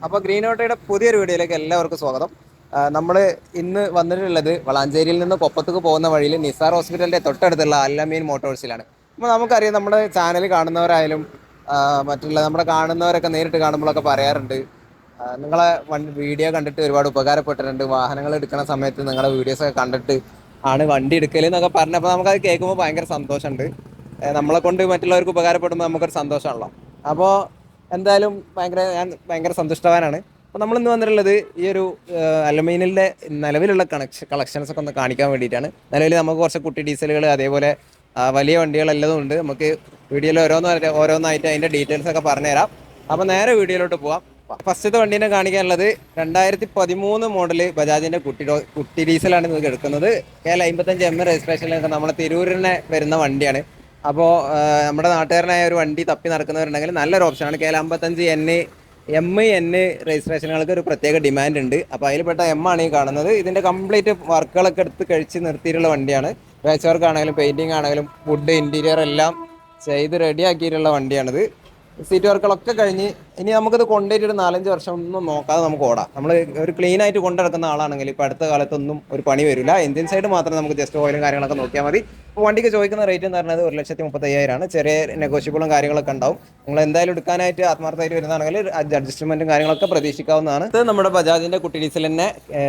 അപ്പോൾ ഗ്രീൻ ഓട്ടോയുടെ പുതിയൊരു വീഡിയോയിലേക്ക് എല്ലാവർക്കും സ്വാഗതം. നമ്മൾ ഇന്ന് വന്നിട്ടുള്ളത് വളാഞ്ചേരിയിൽ നിന്ന് കൊപ്പത്തേക്ക് പോകുന്ന വഴിയിൽ നിസാർ ഹോസ്പിറ്റലിന്റെ തൊട്ടടുത്തുള്ള അല്ലമീൻ മോട്ടോഴ്സിലാണ്. അപ്പോൾ നമുക്കറിയാം, നമ്മുടെ ചാനൽ കാണുന്നവരായാലും മറ്റുള്ള നമ്മുടെ കാണുന്നവരൊക്കെ നേരിട്ട് കാണുമ്പോഴൊക്കെ പറയാറുണ്ട്, നിങ്ങളെ വീഡിയോ കണ്ടിട്ട് ഒരുപാട് ഉപകാരപ്പെട്ടിട്ടുണ്ട്, വാഹനങ്ങൾ എടുക്കുന്ന സമയത്ത് നിങ്ങളുടെ വീഡിയോസൊക്കെ കണ്ടിട്ട് ആണ് വണ്ടി എടുക്കൽ എന്നൊക്കെ പറഞ്ഞപ്പോൾ നമുക്കത് കേൾക്കുമ്പോൾ ഭയങ്കര സന്തോഷമുണ്ട്. നമ്മളെ കൊണ്ട് മറ്റുള്ളവർക്ക് ഉപകാരപ്പെടുമ്പോൾ നമുക്കൊരു സന്തോഷമാണല്ലോ. അപ്പോൾ എന്തായാലും ഞാൻ ഭയങ്കര സന്തുഷ്ടവാനാണ്. അപ്പോൾ നമ്മളിന്ന് വന്നിട്ടുള്ളത് ഈ ഒരു അലുമിനിയലിൻ്റെ നിലവിലുള്ള കളക്ഷൻസ് ഒക്കെ ഒന്ന് കാണിക്കാൻ വേണ്ടിയിട്ടാണ്. നിലവിൽ നമുക്ക് കുറച്ച് കുട്ടി ഡീസലുകൾ, അതേപോലെ വലിയ വണ്ടികളെല്ലതും ഉണ്ട്. നമുക്ക് വീഡിയോയിൽ ഓരോന്നായിട്ട് അതിൻ്റെ ഡീറ്റെയിൽസ് ഒക്കെ പറഞ്ഞുതരാം. അപ്പോൾ നേരെ വീഡിയോയിലോട്ട് പോവാം. ഫസ്റ്റത്തെ വണ്ടീനെ കാണിക്കാനുള്ളത് 2013 മോഡൽ ബജാജിൻ്റെ കുട്ടി ഡീസലാണ് നിങ്ങൾക്ക് എടുക്കുന്നത്. KL 55M രജിസ്ട്രേഷനിലൊക്കെ നമ്മളെ തിരൂരിനെ വരുന്ന വണ്ടിയാണ്. അപ്പോൾ നമ്മുടെ നാട്ടുകാരനായ ഒരു വണ്ടി തപ്പി നടക്കുന്നവരുണ്ടെങ്കിൽ നല്ലൊരു ഓപ്ഷനാണ്. KL 55N രജിസ്ട്രേഷനുകൾക്ക് ഒരു പ്രത്യേക ഡിമാൻഡ് ഉണ്ട്. അപ്പോൾ അതിൽപ്പെട്ട M ആണ് ഈ കാണുന്നത്. ഇതിൻ്റെ കംപ്ലീറ്റ് വർക്കുകളൊക്കെ എടുത്ത് കഴിച്ച് നിർത്തിയിട്ടുള്ള വണ്ടിയാണ്. പാച്ച് വർക്ക് ആണെങ്കിലും പെയിൻറ്റിങ് ആണെങ്കിലും വുഡ് ഇൻറ്റീരിയർ എല്ലാം ചെയ്ത് റെഡിയാക്കിയിട്ടുള്ള വണ്ടിയാണിത്. സീറ്റ് വർക്കുകളൊക്കെ കഴിഞ്ഞ് ഇനി നമുക്കിത് കൊണ്ടുപോയിട്ട് ഒരു 4-5 വർഷം ഒന്നും നോക്കാതെ നമുക്ക് ഓടാം. നമ്മൾ ഒരു ക്ലീൻ ആയിട്ട് കൊണ്ടുനടക്കുന്ന ആളാണെങ്കിൽ ഇപ്പോൾ അടുത്ത കാലത്തൊന്നും ഒരു പണി വരില്ല. എഞ്ചിൻ സൈഡ് മാത്രം നമുക്ക് ജസ്റ്റ് ഓയിലും കാര്യങ്ങളൊക്കെ നോക്കിയാൽ മതി. ഇപ്പോൾ വണ്ടിക്ക് ചോദിക്കുന്ന റേറ്റ് എന്ന് പറഞ്ഞത് 1,35,000. ചെറിയ നെഗോഷ്യബിളും കാര്യങ്ങളൊക്കെ ഉണ്ടാവും. നിങ്ങൾ എന്തായാലും എടുക്കാനായിട്ട് ആത്മാർത്ഥമായിട്ട് വരുന്നതാണെങ്കിൽ അഡ്ജസ്റ്റ്മെൻറ്റും കാര്യങ്ങളൊക്കെ പ്രതീക്ഷിക്കാവുന്നതാണ്. ഇത് നമ്മുടെ ബജാജിൻ്റെ കുട്ടി ഡീസൽ തന്നെ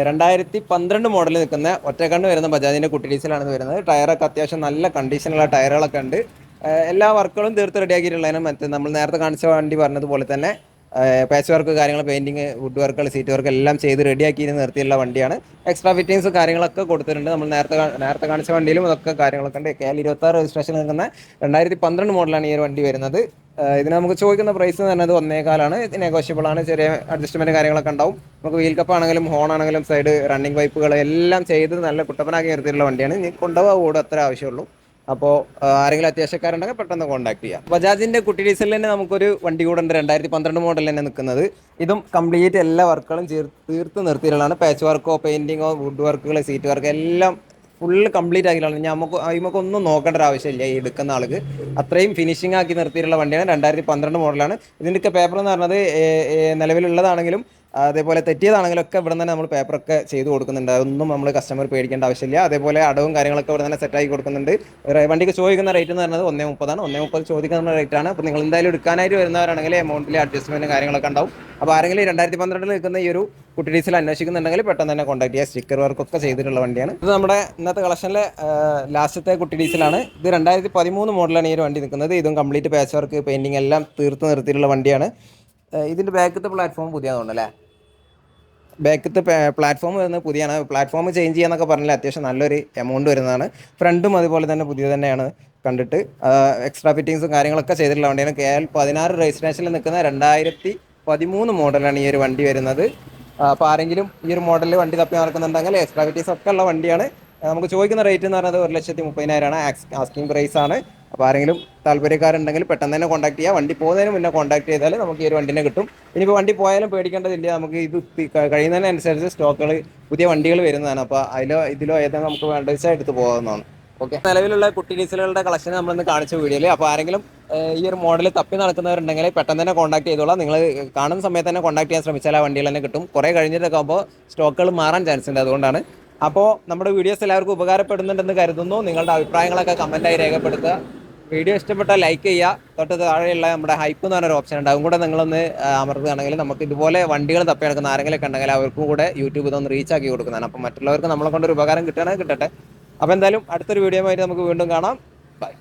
2012 മോഡലിൽ നിൽക്കുന്ന ഒറ്റക്കണ്ണ് വരുന്ന ബജാജിൻ്റെ കുട്ടി ഡീസലാണ് വരുന്നത്. ടയറൊക്കെ അത്യാവശ്യം നല്ല കണ്ടീഷനുള്ള ടയറുകളൊക്കെ ഉണ്ട്. എല്ലാ വർക്കുകളും തീർത്ത് റെഡിയാക്കിയിട്ടുള്ളതിനും മറ്റേ നമ്മൾ നേരത്തെ കാണിച്ച വണ്ടി പറഞ്ഞതുപോലെ തന്നെ പാച്ച് വർക്ക്, കാര്യങ്ങൾ, പെയിൻറ്റിങ്, വുഡ് വർക്കുകൾ, സീറ്റ് വർക്ക് എല്ലാം ചെയ്ത് റെഡിയാക്കി നിർത്തിയുള്ള വണ്ടിയാണ്. എക്സ്ട്രാ ഫിറ്റിങ്സ് കാര്യങ്ങളൊക്കെ കൊടുത്തിട്ടുണ്ട്. നമ്മൾ നേരത്തെ കാണിച്ച വണ്ടിയിലും അതൊക്കെ കാര്യങ്ങളൊക്കെ ഉണ്ട്. KL 26 രജിസ്ട്രേഷൻ നിൽക്കുന്ന 2012 മോഡലാണ് ഈ ഒരു വണ്ടി വരുന്നത്. ഇതിന് നമുക്ക് ചോദിക്കുന്ന പ്രൈസ് എന്ന് പറഞ്ഞത് 1,400,000. ഇത് നെഗോഷ്യബിൾ ആണ്. ചെറിയ അഡ്ജസ്റ്റ്മെൻറ്റ് കാര്യങ്ങളൊക്കെ ഉണ്ടാവും. നമുക്ക് വീൽ കപ്പ് ആണെങ്കിലും ഹോൺ ആണെങ്കിലും സൈഡ് റണ്ണിങ് പൈപ്പുകൾ എല്ലാം ചെയ്ത് നല്ല കുട്ടപ്പനാക്കി നിർത്തിയിട്ടുള്ള വണ്ടിയാണ്. ഇനി കൊണ്ടുപോകാൻ കൂടെ അത്ര ആവശ്യമുള്ളൂ. അപ്പോൾ ആരെങ്കിലും അത്യാവശ്യക്കാരുണ്ടെങ്കിൽ പെട്ടെന്ന് കോൺടാക്ട് ചെയ്യാം. ബജാജിൻ്റെ കുട്ടി ഡീസലിൽ തന്നെ നമുക്കൊരു വണ്ടി കൂടെ ഉണ്ട്, 2012 മോഡൽ തന്നെ നിൽക്കുന്നത്. ഇതും കംപ്ലീറ്റ് എല്ലാ വർക്കുകളും തീർത്ത് നിർത്തിയിട്ടുള്ളതാണ്. പാച്ച് വർക്കോ പെയിൻറ്റിങ്ങോ വുഡ് വർക്കുകൾ സീറ്റ് വർക്ക് എല്ലാം ഫുള്ള് കംപ്ലീറ്റ് ആക്കിയിട്ടുള്ളതാണ്. നമുക്കൊന്നും നോക്കേണ്ട ഒരു ആവശ്യമില്ല. ഈ എടുക്കുന്ന ആൾക്ക് അത്രയും ഫിനിഷിംഗ് ആക്കി നിർത്തിയിട്ടുള്ള വണ്ടിയാണ്. 2012 മോഡലാണ്. ഇതിൻ്റെയൊക്കെ പേപ്പർ എന്ന് പറഞ്ഞത് നിലവിലുള്ളതാണെങ്കിലും അതേപോലെ തെറ്റിയതാണെങ്കിലും ഒക്കെ ഇവിടെ തന്നെ നമ്മൾ പേപ്പറൊക്കെ ചെയ്ത് കൊടുക്കുന്നുണ്ട്. അതൊന്നും നമ്മൾ കസ്റ്റമർ പേടിക്കേണ്ട ആവശ്യമില്ല. അതേപോലെ അടവും കാര്യങ്ങളൊക്കെ ഇവിടെ തന്നെ സെറ്റാക്കി കൊടുക്കുന്നുണ്ട്. വണ്ടിക്ക് ചോദിക്കുന്ന റേറ്റ് എന്ന് പറയുന്നത് 1,30,000. 1,30,000 ചോദിക്കുന്ന റേറ്റാണ്. അപ്പോൾ നിങ്ങൾ എന്തായാലും എടുക്കാനായിട്ട് വരുന്നവരാണെങ്കിൽ എമൗണ്ടിൽ അഡ്ജസ്റ്റ്മെൻറ്റ് കാര്യങ്ങളൊക്കെ ഉണ്ടാവും. അപ്പോൾ ആരെങ്കിലും 2012 നിൽക്കുന്ന ഈ ഒരു കുട്ടി ഡീസൽ അന്വേഷിക്കുന്നുണ്ടെങ്കിൽ പെട്ടെന്ന് തന്നെ കോൺടാക്ട് ചെയ്യുക. സ്റ്റിക്കർ വർക്കൊക്കെ ചെയ്തിട്ടുള്ള വണ്ടിയാണ്. ഇത് നമ്മുടെ ഇന്നത്തെ കളക്ഷനിലെ ലാസ്റ്റത്തെ കുട്ടി ഡീസലാണ്. ഇത് 2013 മോഡലാണ് ഈ ഒരു വണ്ടി നിൽക്കുന്നത്. ഇതും കംപ്ലീറ്റ് പാച്ച് വർക്ക് പെയിൻറ്റിങ് എല്ലാം തീർത്ത് നിർത്തിയിട്ടുള്ള വണ്ടിയാണ്. ഇതിൻ്റെ ബാക്കത്തെ പ്ലാറ്റ്ഫോം പുതിയതുകൊണ്ടല്ലേ, ബാക്കത്തെ പ്ലാറ്റ്ഫോം വരുന്നത് പുതിയാണ്. പ്ലാറ്റ്ഫോം ചേഞ്ച് ചെയ്യാന്നൊക്കെ പറഞ്ഞാൽ അത്യാവശ്യം നല്ലൊരു എമൗണ്ട് വരുന്നതാണ്. ഫ്രണ്ടും അതുപോലെ തന്നെ പുതിയ തന്നെയാണ് കണ്ടിട്ട്. എക്സ്ട്രാ ഫിറ്റിങ്സും കാര്യങ്ങളൊക്കെ ചെയ്തിട്ടുള്ള വണ്ടിയാണ്. KL 16 രജിസ്ട്രേഷനിൽ നിൽക്കുന്ന 2013 മോഡലാണ് ഈ ഒരു വണ്ടി വരുന്നത്. അപ്പോൾ ആരെങ്കിലും ഈ ഒരു മോഡലിൽ വണ്ടി തപ്പി നടക്കുന്നുണ്ടെങ്കിൽ എക്സ്ട്രാ ഫിറ്റിങ്സ് ഒക്കെ ഉള്ള വണ്ടിയാണ്. നമുക്ക് ചോദിക്കുന്ന റേറ്റ് എന്ന് പറയുന്നത് 1,30,000 ആസ്കിംഗ് പ്രൈസ് ആണ്. അപ്പോൾ ആരെങ്കിലും താല്പര്യക്കാരുണ്ടെങ്കിൽ പെട്ടെന്ന് തന്നെ കോൺടാക്ട് ചെയ്യുക. വണ്ടി പോകുന്നതിന് മുന്നേ കോൺടാക്ട് ചെയ്താൽ നമുക്ക് ഈ ഒരു വണ്ടിനെ കിട്ടും. ഇനിയിപ്പോൾ വണ്ടി പോയാലും പേടിക്കേണ്ടതില്ല. നമുക്ക് ഇത് കഴിയുന്നതിനനുസരിച്ച് സ്റ്റോക്കുകൾ പുതിയ വണ്ടികൾ വരുന്നതാണ്. അപ്പോൾ ഇതിലോ ഏതെങ്കിലും നമുക്ക് വേണ്ട വെച്ചാൽ എടുത്ത് പോകാവുന്നതാണ്. ഓക്കെ, നിലവിലുള്ള കുട്ടി ഡീസലുകളുടെ കളക്ഷൻ നമ്മളിന്ന് കാണിച്ച വീഡിയോയിൽ. അപ്പോൾ ആരെങ്കിലും ഈ ഒരു മോഡൽ തപ്പി നടക്കുന്നവരുണ്ടെങ്കിൽ പെട്ടെന്ന് തന്നെ കോൺടാക്ട് ചെയ്തോളാം. നിങ്ങൾ കാണുന്ന സമയത്ത് തന്നെ കോൺടാക്ട് ചെയ്യാൻ ശ്രമിച്ചാൽ ആ വണ്ടികൾ തന്നെ കിട്ടും. കുറേ കഴിഞ്ഞിട്ടൊക്കെ ആകുമ്പോൾ സ്റ്റോക്കുകൾ മാറാൻ ചാൻസ് ഉണ്ട്. അതുകൊണ്ടാണ്. അപ്പോൾ നമ്മുടെ വീഡിയോസ് എല്ലാവർക്കും ഉപകാരപ്പെടുന്നുണ്ടെന്ന് കരുതുന്നു. നിങ്ങളുടെ അഭിപ്രായങ്ങളൊക്കെ കമൻറ്റായി രേഖപ്പെടുത്തുക. വീഡിയോ ഇഷ്ടപ്പെട്ടാൽ ലൈക്ക് ചെയ്യുക. തൊട്ട് താഴെയുള്ള നമ്മുടെ ഹൈപ്പ് എന്ന് പറഞ്ഞൊരു ഓപ്ഷൻ ഉണ്ട്. അതും കൂടെ നിങ്ങളൊന്ന് അമർത്തുകയാണെങ്കിൽ നമുക്ക് ഇതുപോലെ വണ്ടികൾ തപ്പി നടക്കുന്ന ആരെങ്കിലും ഉണ്ടെങ്കിൽ അവർക്കും കൂടെ യൂട്യൂബ് ഇതൊന്ന് റീച്ച് ആക്കി കൊടുക്കുന്നതാണ്. അപ്പോൾ മറ്റുള്ളവർക്ക് നമ്മളെ കൊണ്ടൊരു ഉപകാരം കിട്ടട്ടെ. അപ്പോൾ എന്തായാലും അടുത്തൊരു വീഡിയോ ആയിട്ട് നമുക്ക് വീണ്ടും കാണാം. ബൈ.